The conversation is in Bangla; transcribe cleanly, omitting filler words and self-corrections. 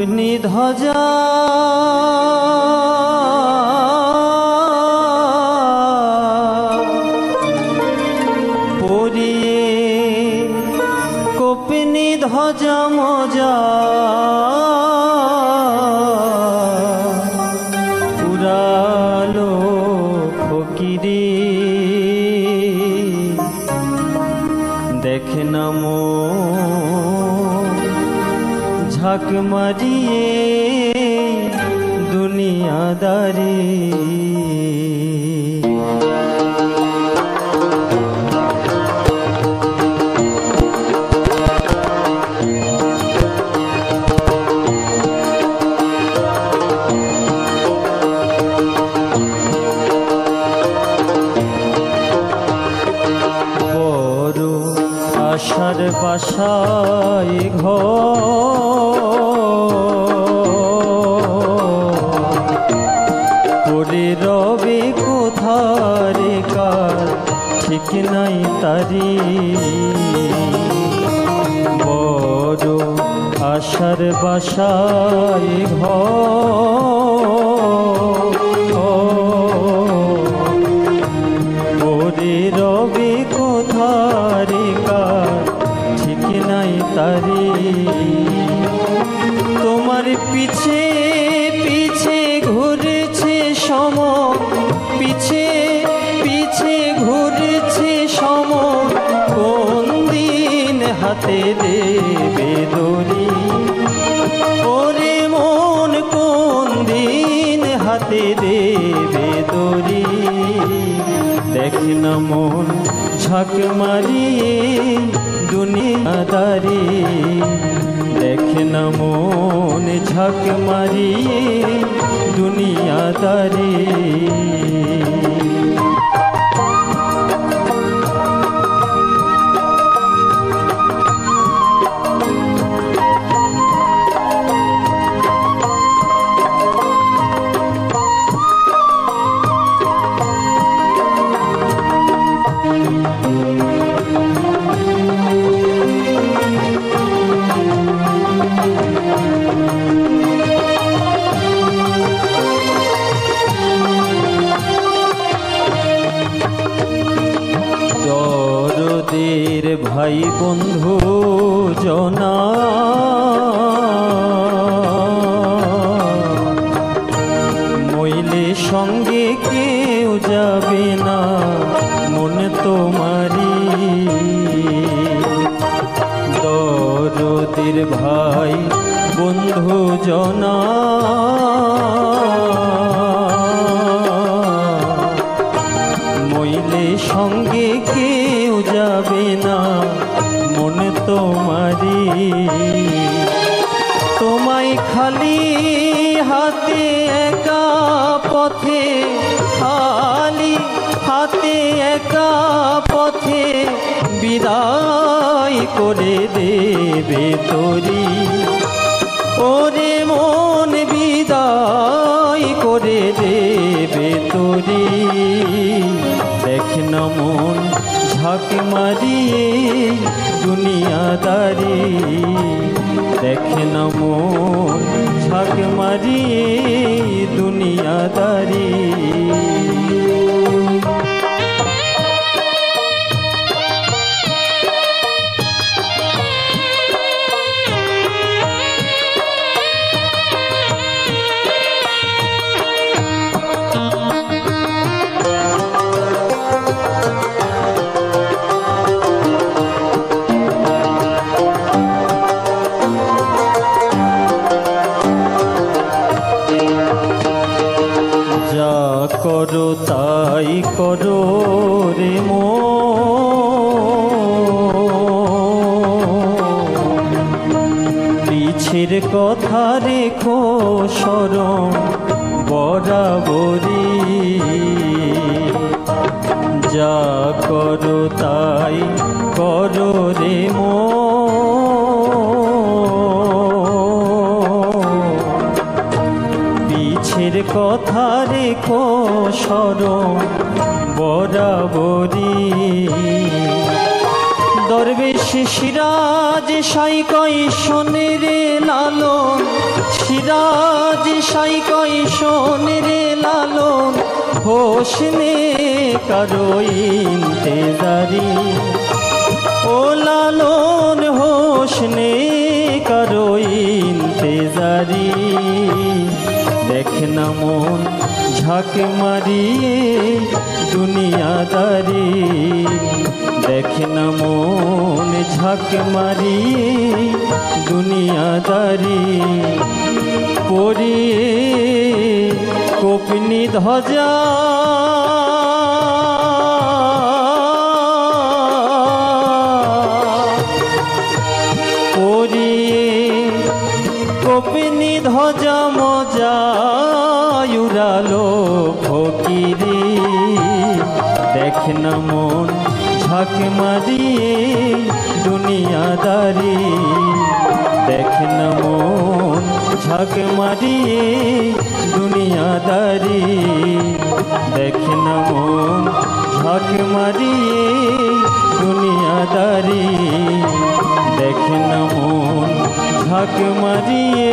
অগ্নি ধ্বজা পরিয়ে কপিনি ধ্বজা মজা উড়ালো ফকিরি দেখে না ঝাঁক মারিয়ে দুনিয়াদারি বড় আশার বাসায় ঘরে রবে কোথারে কার ঠিক নাই তারি বড় আশার বাসায় ঘরে রবে কোথারে কার ঠিক নাই তারি তোমার পিছে পিছে ঘুরেছে সম পিছে পিছে ঘুরেছে সম কোন দিন হাতে দেবে দড়ি ওরে মন কোন দিন হাতে দেবে দড়ি দেখ না মন ঝাঁক মারিয়ে দুনিয়াদারি দেখ না মন ঝাঁক মারিয়ে দুনিয়াদারি দরদের ভাই বন্ধু জনা মইলে সঙ্গে কেউ যাবে না মন তোমারি দরদের ভাই বন্ধু জনা মইলে সঙ্গে কেউ যাবে না মন তোমারি তোমায় খালি হাতে একা পথে খালি হাতে একা পথে বিদায় করে দেবে তোরি ওরে মন বিদায় করে দেবে তোরি দেখ না মন ঝাঁক মারিয়ে দুনিয়াদারি দেখ না মন ঝাঁক মারিয়ে দুনিয়াদারি করো তাই করো রে পিছের কথা রেখো স্মরণ বরাবরি যা করো তাই করো রে পিছের কথা রেখো স্মরণ বরাবরি দরবেশ সিরাজ সাই কই শোনে রে লালন, সিরাজ সাই কই শোনে রে লালন, হোসনে কারো ইন্তেজারি, ও লালন হোসনে কারো ইন্তেজারি। দেখ না মন ঝাঁক মারিয়ে দুনিয়াদারি, দেখ না মন ঝাঁক মারিয়ে দুনিয়াদারি। পরিয়ে কপিনি ধ্বজা পরিয়ে কপিনি ধ্বজা মজা উড়ালো ফকিরি। দেখ না মন ঝাঁক মারিয়ে দুনিয়াদারি, দেখ না মন ঝাঁক মারিয়ে দুনিয়াদারি, দেখ না মন ঝাঁক মারিয়ে দুনিয়াদারি, দেখ না মন ঝাঁক মারিয়ে